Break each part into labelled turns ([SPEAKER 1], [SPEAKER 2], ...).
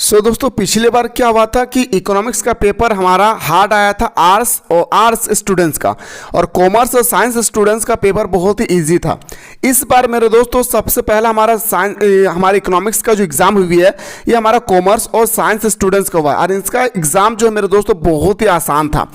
[SPEAKER 1] दोस्तों पिछले बार क्या हुआ था कि इकोनॉमिक्स का पेपर हमारा हार्ड आया था आर्ट्स स्टूडेंट्स का, और कॉमर्स और साइंस स्टूडेंट्स का पेपर बहुत ही इजी था। इस बार मेरे दोस्तों सबसे पहला हमारे इकोनॉमिक्स का जो एग्ज़ाम हुई है ये हमारा कॉमर्स और साइंस स्टूडेंट्स का हुआ है, और इसका एग्ज़ाम जो है मेरे दोस्तों बहुत ही आसान था।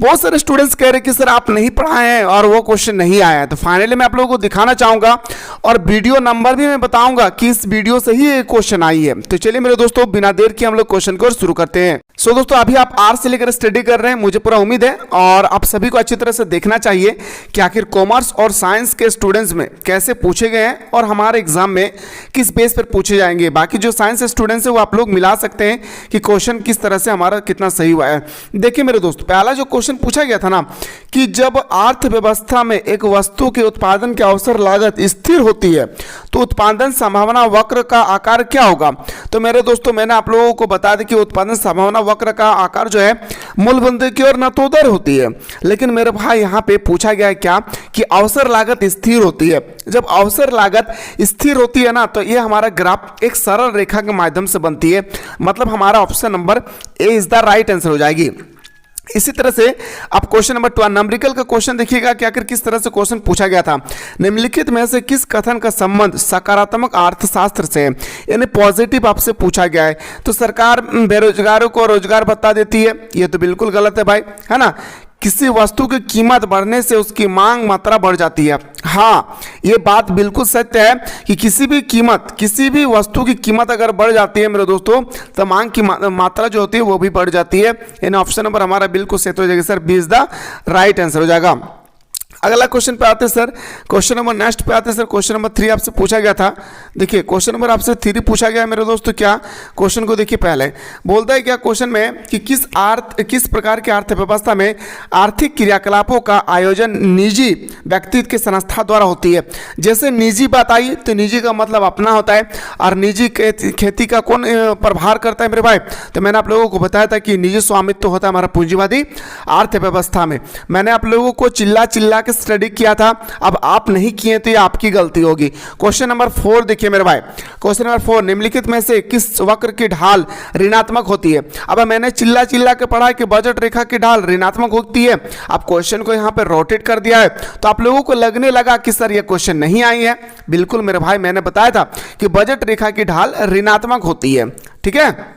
[SPEAKER 1] बहुत सारे स्टूडेंट्स कह रहे कि सर आप नहीं पढ़ाए हैं और वो क्वेश्चन नहीं आया है, तो फाइनली मैं आप लोगों को दिखाना चाहूँगा और वीडियो नंबर भी मैं बताऊँगा कि इस वीडियो से ही ये क्वेश्चन आई है। तो चलिए मेरे दोस्तों बिना देर के हम लोग क्वेश्चन को शुरू करते हैं। दोस्तों अभी आप आर्ट्स से लेकर स्टडी कर रहे हैं, मुझे पूरा उम्मीद है और आप सभी को अच्छी तरह से देखना चाहिए कि आखिर कॉमर्स और साइंस के स्टूडेंट्स में कैसे पूछे गए हैं और हमारे एग्जाम में किस बेस पर पूछे जाएंगे। बाकी जो साइंस स्टूडेंट्स है वो आप लोग मिला सकते हैं कि क्वेश्चन किस तरह से हमारा कितना सही हुआ है। देखिए मेरे दोस्त, पहला जो क्वेश्चन पूछा गया था ना कि जब अर्थव्यवस्था में एक वस्तु के उत्पादन की अवसर लागत स्थिर होती है तो उत्पादन संभावना वक्र का आकार क्या होगा। तो मेरे दोस्तों मैंने आप लोगों को बता दें कि उत्पादन संभावना वक्र का आकार जो है मूलबिंदु की ओर नतोदर होती है, लेकिन मेरे भाई यहाँ पे पूछा गया है क्या कि अवसर लागत स्थिर होती है। जब अवसर लागत स्थिर होती है ना तो ये हमारा ग्राफ एक सरल रेखा के माध्यम से बनती है, मतलब हमारा option number A is the right answer हो जाएगी। इसी तरह से आप क्वेश्चन नंबर 2 न्यूमेरिकल का क्वेश्चन देखिएगा कि आखिर किस तरह से क्वेश्चन पूछा गया था। निम्नलिखित में से किस कथन का संबंध सकारात्मक अर्थशास्त्र से है, यानी पॉजिटिव आपसे पूछा गया है। तो सरकार बेरोजगारों को रोजगार भत्ता देती है, ये तो बिल्कुल गलत है भाई, है ना। किसी वस्तु की कीमत बढ़ने से उसकी मांग मात्रा बढ़ जाती है। हाँ, ये बात बिल्कुल सत्य है कि किसी भी वस्तु की कीमत अगर बढ़ जाती है मेरे दोस्तों तो मांग की मात्रा जो होती है वो भी बढ़ जाती है। यानी ऑप्शन नंबर हमारा बिल्कुल सही हो जाएगा sir, B is the right answer हो जाएगा। अगला क्वेश्चन पे आते हैं सर, क्वेश्चन नंबर नेक्स्ट पे आते हैं सर। क्वेश्चन नंबर 3 आपसे पूछा गया था। देखिए क्वेश्चन नंबर आपसे 3 पूछा गया है मेरे दोस्तों। क्या क्वेश्चन को देखिए, पहले बोलता है क्या क्वेश्चन में कि किस प्रकार की अर्थव्यवस्था में आर्थिक क्रियाकलापों का आयोजन निजी व्यक्ति के संस्था द्वारा होती है। जैसे निजी बात आई तो निजी का मतलब अपना होता है, और निजी खेती का कौन प्रभार करता है मेरे भाई। तो मैंने आप लोगों को बताया था कि निजी स्वामित्व तो होता है हमारा पूंजीवादी अर्थव्यवस्था में। मैंने आप लोगों को चिल्ला स्टडी किया था, अब आप नहीं किए तो ये आपकी गलती होगी। क्वेश्चन नंबर 4 देखिए मेरे भाई, क्वेश्चन नंबर 4 निम्नलिखित में से किस वक्र की ढाल ऋणात्मक होती है। अब मैंने चिल्ला के पढ़ा कि बजट रेखा की ढाल ऋणात्मक होती है। अब क्वेश्चन को यहाँ पे रोटेट कर दिया है तो आप लोगों को लगने लगा कि सर ये क्वेश्चन नहीं आई है। बिल्कुल मेरे भाई, मैंने बताया था कि बजट रेखा की ढाल ऋणात्मक होती है, ठीक है।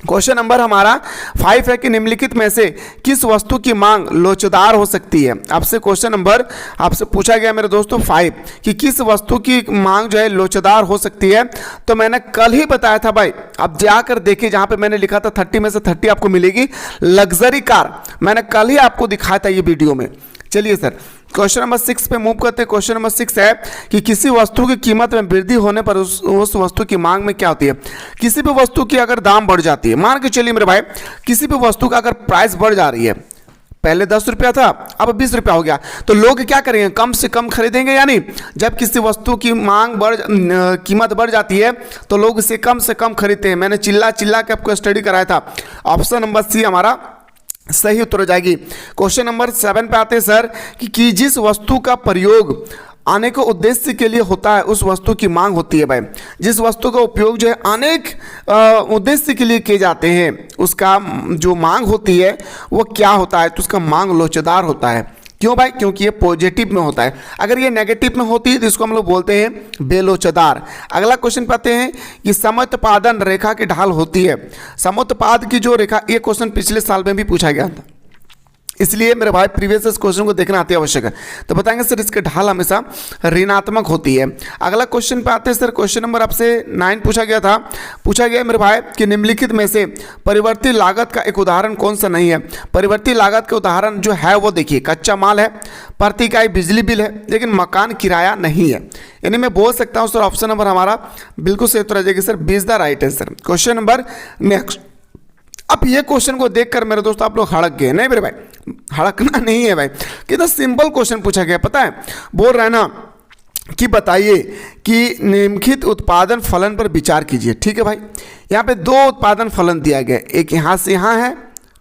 [SPEAKER 1] क्वेश्चन नंबर हमारा 5 है कि निम्नलिखित में से किस वस्तु की मांग लोचदार हो सकती है। आपसे क्वेश्चन नंबर आपसे पूछा गया मेरे दोस्तों 5 कि किस वस्तु की मांग जो है लोचदार हो सकती है। तो मैंने कल ही बताया था भाई, अब जाकर देखिए जहां पे मैंने लिखा था 30 में से 30 आपको मिलेगी लग्जरी कार, मैंने कल ही आपको दिखाया था ये वीडियो में। चलिए सर क्वेश्चन नंबर 6 पे मूव करते हैं। क्वेश्चन नंबर 6 है कि किसी वस्तु की कीमत में वृद्धि होने पर उस वस्तु की मांग में क्या होती है। किसी भी वस्तु की अगर दाम बढ़ जाती है, मान के चलिए मेरे भाई किसी भी वस्तु का अगर प्राइस बढ़ जा रही है, पहले 10 रुपया था अब 20 रुपया हो गया, तो लोग क्या करेंगे, कम से कम खरीदेंगे। यानी जब किसी वस्तु की कीमत बढ़ जाती है तो लोग इसे कम से कम खरीदते हैं। मैंने चिल्ला के आपको स्टडी कराया था। ऑप्शन नंबर सी हमारा सही उत्तर हो जाएगी। क्वेश्चन नंबर 7 पे आते हैं सर कि जिस वस्तु का प्रयोग अनेक उद्देश्य के लिए होता है उस वस्तु की मांग होती है। भाई जिस वस्तु का उपयोग जो है अनेक उद्देश्य के लिए किए जाते हैं उसका जो मांग होती है वो क्या होता है, तो उसका मांग लोचदार होता है। क्यों भाई, क्योंकि ये पॉजिटिव में होता है। अगर ये नेगेटिव में होती है तो इसको हम लोग बोलते हैं बेलोचदार। अगला क्वेश्चन पाते हैं कि समोत्पादन रेखा की ढाल होती है। समोत्पाद की जो रेखा, ये क्वेश्चन पिछले साल में भी पूछा गया था, इसलिए मेरे भाई प्रीवियस इस क्वेश्चन को देखना अति आवश्यक है। तो बताएंगे सर इसकी ढाल हमेशा ऋणात्मक होती है। अगला क्वेश्चन पे आते हैं सर, क्वेश्चन नंबर आपसे 9 पूछा गया मेरे भाई कि निम्नलिखित में से परिवर्ती लागत का एक उदाहरण कौन सा नहीं है। परिवर्ती लागत के उदाहरण जो है वो देखिए, कच्चा माल है, प्रति इकाई बिजली बिल है, लेकिन मकान किराया नहीं है। यानी मैं बोल सकता हूँ सर ऑप्शन नंबर हमारा बिल्कुल सही उत्तर आ जाएगी sir, B is the right answer. Question number next. अब ये क्वेश्चन को देखकर मेरे दोस्त आप लोग हड़क गए, नहीं मेरे भाई, हड़कना नहीं है भाई, कितना सिंपल क्वेश्चन पूछा गया पता है। बोल रहा है ना कि बताइए कि निम्नलिखित उत्पादन फलन पर विचार कीजिए। ठीक है भाई, यहाँ पे 2 उत्पादन फलन दिया गया, एक यहाँ से यहाँ है,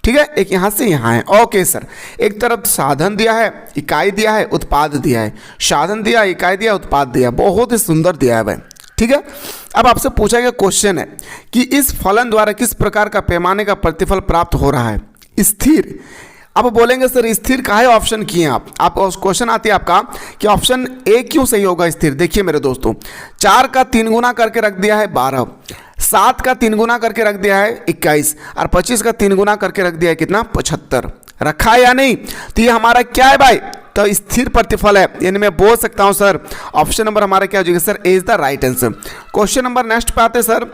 [SPEAKER 1] ठीक है, एक यहाँ से यहाँ है। ओके सर, एक तरफ साधन दिया है, इकाई दिया है, उत्पाद दिया है, साधन दिया, इकाई दिया, उत्पाद दिया, बहुत ही सुंदर दिया है भाई। ठीक है। अब आपसे पूछा गया क्वेश्चन है कि इस फलन द्वारा किस प्रकार का पैमाने का प्रतिफल प्राप्त हो रहा है? स्थिर। अब बोलेंगे सर स्थिर काहे ऑप्शन किए आप उस क्वेश्चन आती है आपका कि ऑप्शन ए क्यों सही होगा स्थिर। देखिए मेरे दोस्तों, 4 का 3 गुना करके रख दिया है 12, 7 का 3 गुना करके रख दिया है 21 और 25 का 3 गुना करके रख दिया है कितना 75। रखा है या नहीं? तो ये हमारा क्या है भाई? तो स्थिर प्रतिफल है, यानी मैं बोल सकता हूं सर ऑप्शन नंबर हमारा क्या हो जाएगा sir, A is the right answer. Question number next पे आते सर।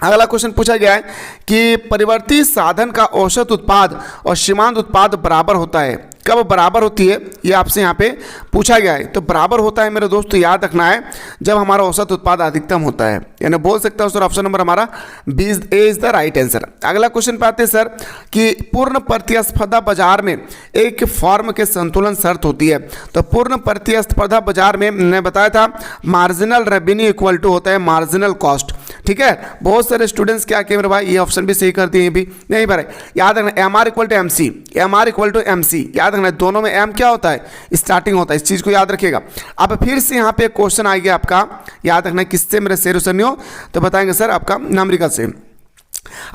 [SPEAKER 1] अगला क्वेश्चन पूछा गया है कि परिवर्ती साधन का औसत उत्पाद और सीमांत उत्पाद बराबर होता है। कब बराबर होती है ये आपसे यहाँ पे पूछा गया है। तो बराबर होता है मेरे दोस्तों याद रखना है जब हमारा औसत उत्पाद अधिकतम होता है, यानी बोल सकता हूँ सर ऑप्शन नंबर हमारा B A is the right answer. अगला क्वेश्चन पे आते हैं सर कि पूर्ण प्रतिस्पर्धा बाजार में एक फॉर्म के संतुलन शर्त होती है। तो पूर्ण प्रतिस्पर्धा बाजार में मैंने बताया था मार्जिनल रेवेन्यू इक्वल टू होता है मार्जिनल कॉस्ट। ठीक है, बहुत सारे स्टूडेंट्स क्या किए मेरे भाई, ये ऑप्शन भी सही कर दिए, भी नहीं भरे। याद रखना M R equal to M C, M R equal to M C, याद रखना दोनों में एम क्या होता है, स्टार्टिंग होता है, इस चीज़ को याद रखिएगा। अब फिर से यहाँ पे क्वेश्चन आ गया आपका, याद रखना किससे मेरे शेर सनियो, तो बताएंगे सर आपका नामरिका से।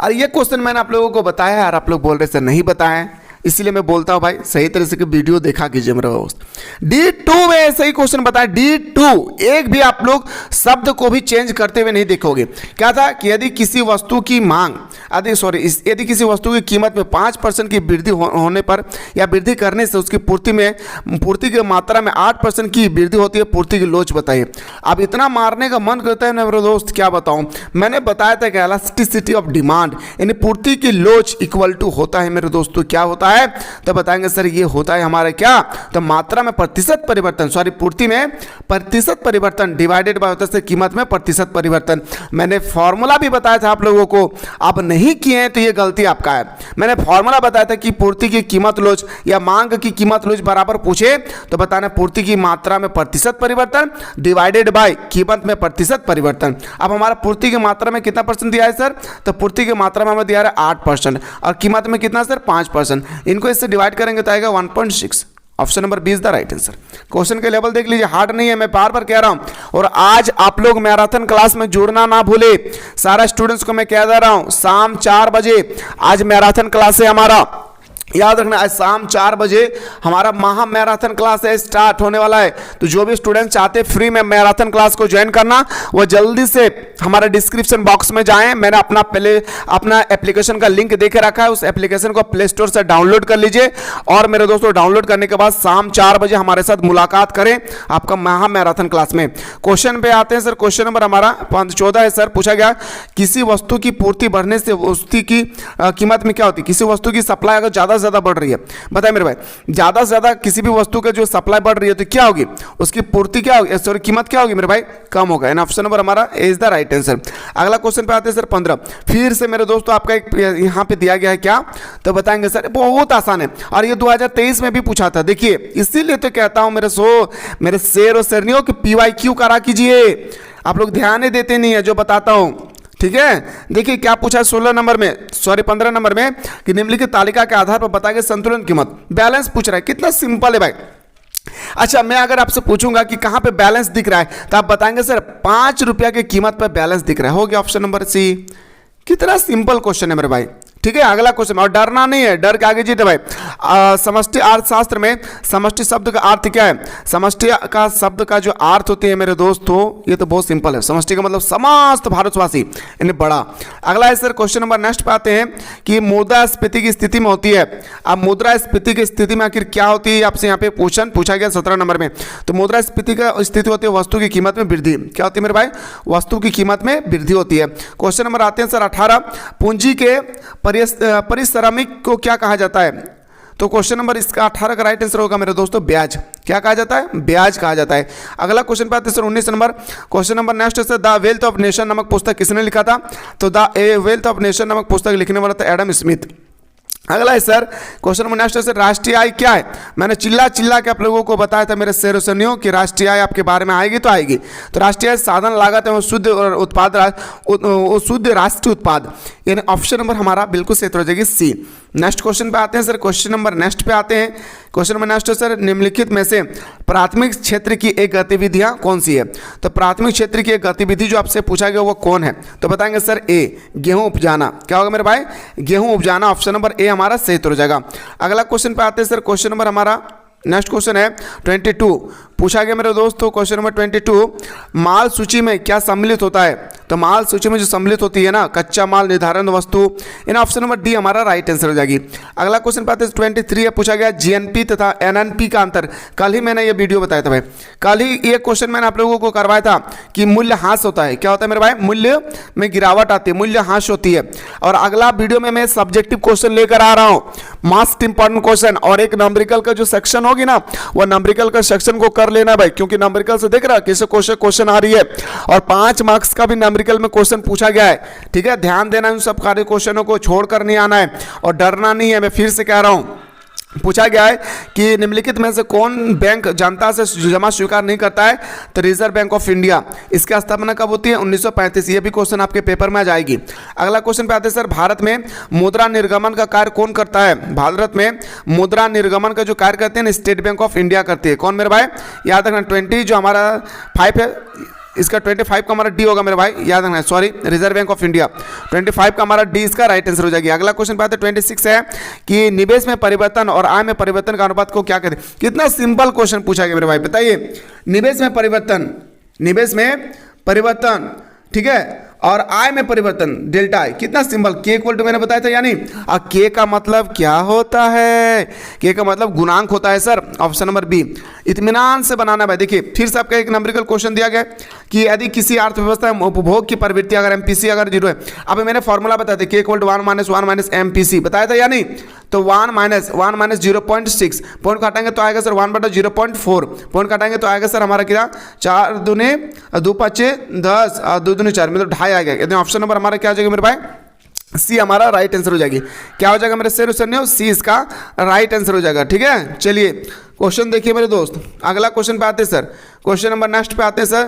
[SPEAKER 1] और ये क्वेश्चन मैंने आप लोगों को बताया है और आप लोग बोल रहे सर नहीं बताया है, इसीलिए मैं बोलता हूं भाई सही तरह से कि वीडियो देखा कीजिए मेरे दोस्त। D2 में सही क्वेश्चन बताया, D2 एक भी आप लोग शब्द को भी चेंज करते हुए नहीं देखोगे। क्या था कि यदि किसी वस्तु की मांग यदि किसी वस्तु की कीमत में 5% की वृद्धि होने पर या वृद्धि करने से उसकी पूर्ति की मात्रा में 8% की वृद्धि होती है, पूर्ति की लोच बताइए। अब इतना मारने का मन करता है ना मेरे दोस्त, क्या बताऊं, मैंने बताया था कि इलास्टिसिटी ऑफ डिमांड यानी पूर्ति की लोच इक्वल टू होता है मेरे दोस्तों, क्या होता है, तो बताएंगे सर ये होता है हमारा क्या, तो मात्रा में प्रतिशत परिवर्तन, पूर्ति में प्रतिशत परिवर्तन डिवाइडेड बाय होता है कीमत में प्रतिशत परिवर्तन। मैंने फॉर्मूला भी बताया था आप लोगों को, आप नहीं किए हैं तो ये गलती आपका है। मैंने फॉर्मूला बताया था कि पूर्ति की कीमत लोच या मांग की कीमत लोच बराबर पूछे तो बताना पूर्ति की मात्रा में प्रतिशत परिवर्तन डिवाइडेड बाय कीमत में प्रतिशत परिवर्तन। अब हमारा पूर्ति की मात्रा में कितना परसेंट दिया है सर, तो पूर्ति की मात्रा में हमें दिया है 8% और कीमत में कितना सर 5%। इनको इससे डिवाइड करेंगे तो आएगा 1.6। Option number B is the right answer. Question के लेवल देख लीजिए, हार्ड नहीं है, मैं बार बार कह रहा हूं। और आज आप लोग मैराथन क्लास में जुड़ना ना भूले, सारा स्टूडेंट्स को मैं कह दे रहा हूं शाम 4 बजे आज मैराथन क्लास है हमारा, याद रखना आज शाम 4 बजे हमारा महा मैराथन क्लास है, स्टार्ट होने वाला है। तो जो भी स्टूडेंट चाहते हैं फ्री में मैराथन क्लास को ज्वाइन करना, वो जल्दी से हमारा डिस्क्रिप्शन बॉक्स में जाएं। मैंने अपना एप्लीकेशन का लिंक देके रखा है, उस एप्लीकेशन को प्ले स्टोर से डाउनलोड कर लीजिए और मेरे दोस्तों डाउनलोड करने के बाद शाम 4 बजे हमारे साथ मुलाकात करें आपका महा मैराथन क्लास में। क्वेश्चन पे आते हैं सर, क्वेश्चन नंबर हमारा 14 है सर। पूछा गया किसी वस्तु की पूर्ति बढ़ने से वस्तु की कीमत में क्या होती है, किसी वस्तु की सप्लाई अगर ज्यादा बढ़ रही है, बताए मेरे भाई, ज्यादा से ज्यादा किसी भी वस्तु का जो सप्लाई बढ़ रही है तो क्या होगी, उसकी पूर्ति क्या होगी, सॉरी कीमत क्या होगी मेरे भाई, कम होगा। एंड ऑप्शन नंबर हमारा ए इज द राइट आंसर। अगला क्वेश्चन पे आते हैं सर 15। फिर से मेरे दोस्तों आपका एक यहां पे दिया गया है क्या, तो बताएंगे सर बहुत आसान है और ये 2023 में भी पूछा था। देखिए इसीलिए तो कहता हूं मेरे शेर और शेरनियों की PYQ करा कीजिए, आप लोग ध्यान ही देते नहीं है जो बताता हूं, ठीक है। देखिए क्या पूछा है 15 नंबर में कि निम्नलिखित तालिका के आधार पर बताइए संतुलन कीमत, बैलेंस पूछ रहा है, कितना सिंपल है भाई। अच्छा मैं अगर आपसे पूछूंगा कि कहां पे बैलेंस दिख रहा है तो आप बताएंगे सर 5 रुपया की कीमत पर बैलेंस दिख रहा है, हो गया ऑप्शन नंबर सी। कितना सिंपल क्वेश्चन है मेरे भाई, ठीक है। अगला क्वेश्चन, और डरना नहीं है, डर के आगे जीते भाई। समष्टि अर्थशास्त्र में समष्टि शब्द का अर्थ क्या है, समष्टि का शब्द का जो अर्थ होते हैं मेरे दोस्तों ये तो बहुत सिंपल है, समष्टि का मतलब समस्त भारतवासी यानी बड़ा। अगला है सर क्वेश्चन नंबर नेक्स्ट पे आते हैं कि मुद्रास्फीति की स्थिति में होती है। अब मुद्रास्फीति की स्थिति में आखिर क्या होती है आपसे यहाँ पे पूछा गया 17 नंबर में। तो मुद्रास्फीति का स्थिति होती है वस्तु की कीमत में वृद्धि, क्या होती है मेरे भाई, वस्तु की कीमत में वृद्धि होती है। क्वेश्चन नंबर आते हैं सर 18, पूंजी के परिश्रमिक को क्या कहा जाता है। तो क्वेश्चन नंबर इसका 18 का राइट आंसर होगा मेरे दोस्तों ब्याज, क्या कहा जाता है, ब्याज कहा जाता है। अगला क्वेश्चन पे आते हैं sir 19 number. Question number next है द वेल्थ ऑफ नेशन नामक पुस्तक किसने लिखा था, तो द वेल्थ ऑफ नेशन नामक पुस्तक लिखने वाला था एडम स्मिथ। अगला है सर क्वेश्चन नंबर नेक्स्ट है सर, राष्ट्रीय आय क्या है? मैंने चिल्ला चिल्ला के आप लोगों को बताया था मेरे शेर सुनियो कि राष्ट्रीय आय आपके बारे में आएगी तो आएगी। तो राष्ट्रीय आय साधन लागत एवं शुद्ध उत्पाद शुद्ध राष्ट्रीय उत्पाद, यानी ऑप्शन नंबर हमारा बिल्कुल सही हो जाएगी सी। नेक्स्ट क्वेश्चन पे आते हैं सर, क्वेश्चन नंबर नेक्स्ट पे आते हैं। क्वेश्चन नंबर नेक्स्ट है सर, निम्नलिखित में से प्राथमिक क्षेत्र की एक गतिविधियां कौन सी है? तो प्राथमिक क्षेत्र की एक गतिविधि जो आपसे पूछा गया वो कौन है? तो बताएंगे सर ए, गेहूं उपजाना। क्या होगा मेरे भाई? गेहूं उपजाना, ऑप्शन नंबर ए हमारा सही हो जाएगा। अगला क्वेश्चन पे आते हैं सर, क्वेश्चन नंबर हमारा नेक्स्ट क्वेश्चन है 22, पूछा गया मेरे दोस्तों क्वेश्चन नंबर 22, माल सूची में क्या सम्मिलित होता है? तो माल सूची में जो सम्मिलित होती है ना, कच्चा माल, निर्धारण वस्तु, इन ऑप्शन नंबर डी हमारा राइट आंसर हो जाएगी। अगला क्वेश्चन पाते हैं 23 है, पूछा गया जीएनपी तथा एनएनपी का अंतर। कल ही मैंने ये वीडियो बताया था भाई, कल ही ये क्वेश्चन मैंने आप लोगों को करवाया था कि मूल्य ह्रास होता है। क्या होता है मेरे भाई? मूल्य में गिरावट आती है, मूल्य ह्रास होती है। और अगला वीडियो में मैं सब्जेक्टिव क्वेश्चन लेकर आ रहा हूँ, मोस्ट इंपॉर्टेंट क्वेश्चन, और एक नंबरिकल का जो सेक्शन होगी ना, वो नंबरिकल का सेक्शन को कर लेना भाई, क्योंकि नंबरिकल से देख रहा कैसे क्वेश्चन आ रही है, और 5 मार्क्स का भी नंबरिकल में क्वेश्चन पूछा गया है। ठीक है, ध्यान देना, उन सब कार्य क्वेश्चनों को छोड़कर नहीं आना है और डरना नहीं है। मैं फिर से कह रहा हूं, पूछा गया है कि निम्नलिखित में से कौन बैंक जनता से जमा स्वीकार नहीं करता है? तो रिजर्व बैंक ऑफ इंडिया। इसकी स्थापना कब होती है? 1935। ये भी क्वेश्चन आपके पेपर में आ जाएगी। अगला क्वेश्चन पे आते हैं सर, भारत में मुद्रा निर्गमन का कार्य कौन करता है? भारत में मुद्रा निर्गमन का जो कार्य करते हैं स्टेट बैंक ऑफ इंडिया करती है। कौन मेरे भाई? याद रखना, 20 जो हमारा 5 है, इसका 25 का हमारा डी होगा मेरे भाई, याद रखना, sorry, reserve bank of India. 25 का हमारा डी इसका राइट आंसर हो जाएगी। अगला क्वेश्चन पे आते हैं 26 है कि निवेश में परिवर्तन और आय में परिवर्तन का अनुपात को क्या कहते हैं? कितना सिंपल क्वेश्चन पूछा गया मेरे भाई, बताइए। निवेश में परिवर्तन, निवेश में परिवर्तन, ठीक है, और आय में परिवर्तन, डेल्टा आई, कितना सिंपल। के इक्वल टू मैंने बताया था, यानी के का मतलब क्या होता है? के का मतलब गुणांक होता है सर, ऑप्शन नंबर बी। इत्मीनान से बनाना भाई। देखिए फिर से आपका एक नंबरिकल क्वेश्चन दिया गया कि यदि किसी अर्थव्यवस्था में उपभोग की प्रवृत्ति अगर एमपीसी अगर 0 है, अब मैंने फॉर्मूला बताया था, के इक्वल टू 1 माइनस एमपीसी बताया था या नहीं? तो 1 माइनस 0.6 पॉइंट काटेंगे तो आएगा सर 1/0.4 पॉइंट काटेंगे तो आएगा सर हमारा कितना 4 दूने 2 5 10 2 दूने 4 मतलब 2.5 आएगा। यदि ऑप्शन नंबर हमारा क्या हो जाएगा मेरे भाई? सी हमारा राइट आंसर हो जाएगी। क्या हो जाएगा मेरे शेर सुनियो? सी इसका राइट आंसर हो जाएगा। ठीक है, चलिए क्वेश्चन देखिए मेरे दोस्त। अगला क्वेश्चन पे आते हैं सर, क्वेश्चन नंबर नेक्स्ट पे आते हैं सर,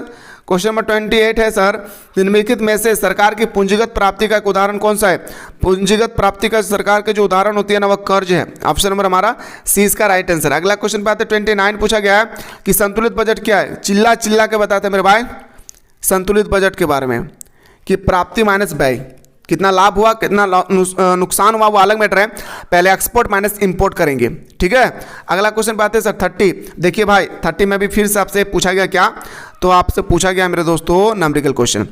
[SPEAKER 1] क्वेश्चन नंबर 28 है सर, निम्नलिखित में से सरकार की पूंजीगत प्राप्ति का एक उदाहरण कौन सा है? पूंजीगत प्राप्ति का सरकार के जो उदाहरण होती है ना, वह कर्ज है। ऑप्शन नंबर हमारा सी इसका राइट आंसर। अगला क्वेश्चन पे आते हैं 29, पूछा गया है कि संतुलित बजट क्या है? चिल्ला चिल्ला के बताते हैं मेरे भाई संतुलित बजट के बारे में कि प्राप्ति माइनस व्यय, कितना लाभ हुआ कितना नुकसान हुआ वो अलग मैटर है, पहले एक्सपोर्ट माइनस इंपोर्ट करेंगे। ठीक है, अगला क्वेश्चन पे आते हैं सर 30। देखिए भाई 30 में भी फिर से आपसे पूछा गया क्या? तो आपसे पूछा गया मेरे दोस्तों नंबरिकल क्वेश्चन।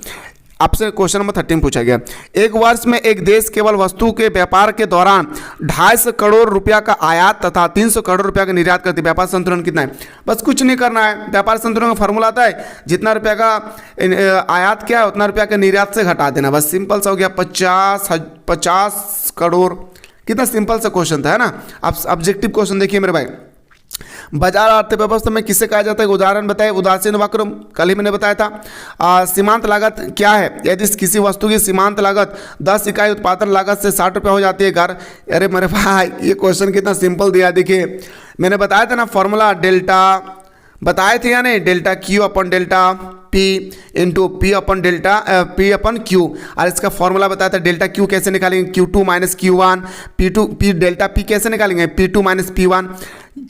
[SPEAKER 1] आपसे क्वेश्चन नंबर 13 पूछा गया, एक वर्ष में एक देश केवल वस्तु के व्यापार के दौरान 250 करोड़ रुपया का आयात तथा 300 करोड़ रुपया का निर्यात करती है। व्यापार संतुलन कितना है? बस कुछ नहीं करना है, व्यापार संतुलन का फॉर्मूला आता है, जितना रुपया का आयात क्या है उतना रुपया का निर्यात से घटा देना, बस सिंपल सा हो गया। 50 करोड़, कितना सिंपल सा क्वेश्चन था, है ना। आप ऑब्जेक्टिव क्वेश्चन देखिए मेरे भाई, बाजार अर्थव्यवस्था में किसे कहा जाता है? उदाहरण बताइए। उदासीन वक्र कल ही मैंने बताया था। सीमांत लागत क्या है? यदि किसी वस्तु की सीमांत लागत 10 इकाई उत्पादन लागत से 60 रुपये हो जाती है घर। अरे मेरे भाई ये क्वेश्चन कितना सिंपल दिया। देखिए मैंने बताया था ना फॉर्मूला, डेल्टा बताए थे या नहीं? डेल्टा क्यू अपन डेल्टा पी इंटू पी अपन डेल्टा पी अपन क्यू, और इसका फॉर्मूला बताया था डेल्टा क्यू कैसे निकालेंगे, Q2 minus Q1, P delta P कैसे निकालेंगे, P2 माइनस P1।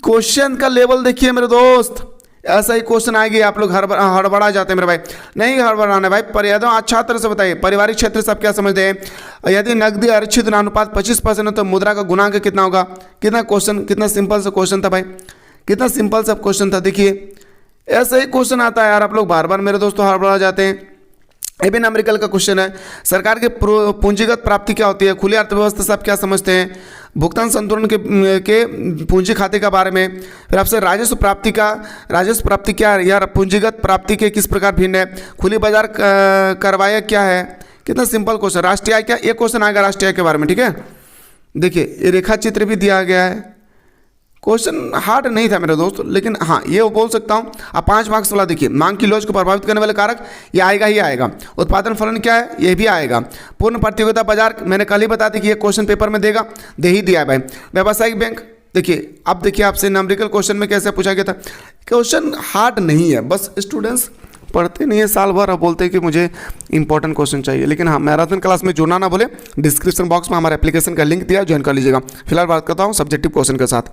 [SPEAKER 1] क्वेश्चन का लेवल देखिए मेरे दोस्त, ऐसा ही क्वेश्चन आएगी, आप लोग हड़बड़ा जाते हैं मेरे भाई। नहीं हड़बड़ाना भाई, पर एकदम अच्छा तरह से बताइए। पारिवारिक क्षेत्र से आप क्या समझते हैं? यदि नकदी आरक्षित अनुपात 25% है तो मुद्रा का गुणांक कितना होगा? कितना क्वेश्चन, कितना सिंपल सा क्वेश्चन था भाई, कितना सिंपल सा क्वेश्चन था। देखिए ऐसा ही क्वेश्चन आता है यार, आप लोग बार बार मेरे दोस्तों हड़बड़ा जाते हैं। ये भी नंबरिकल का क्वेश्चन है। सरकार के पूंजीगत प्राप्ति क्या होती है? खुली अर्थव्यवस्था से आप क्या समझते हैं? भुगतान संतुलन के पूंजी खाते के बारे में। फिर आपसे राजस्व प्राप्ति क्या है यार? पूंजीगत प्राप्ति के किस प्रकार भिन्न है? खुली बाजार करवाया क्या है? कितना सिंपल क्वेश्चन। राष्ट्रीय आय क्या? एक क्वेश्चन आएगा राष्ट्रीय आय के बारे में। ठीक है, देखिए ये रेखा चित्र भी दिया गया है, क्वेश्चन हार्ड नहीं था मेरे दोस्त, लेकिन हाँ ये वो बोल सकता हूँ। अब 5 मार्क्स वाला देखिए, मांग की लॉज को प्रभावित करने वाले कारक, ये आएगा ही आएगा। उत्पादन फलन क्या है, ये भी आएगा। पूर्ण प्रतियोगिता बाजार, मैंने कल ही बता दी कि ये क्वेश्चन पेपर में देगा, दे ही दिया है भाई। व्यावसायिक बैंक, देखिए अब देखिए आपसे न्यूमेरिकल क्वेश्चन में कैसे पूछा गया था। क्वेश्चन हार्ड नहीं है, बस स्टूडेंट्स पढ़ते नहीं है साल भर, अब बोलते हैं कि मुझे इंपॉर्टेंट क्वेश्चन चाहिए। लेकिन हाँ, मैराथन क्लास में जुड़ना ना बोले, डिस्क्रिप्शन बॉक्स में हमारे एप्लीकेशन का लिंक दिया, ज्वाइन कर लीजिएगा। फिलहाल बात करता हूँ सब्जेक्टिव क्वेश्चन के साथ।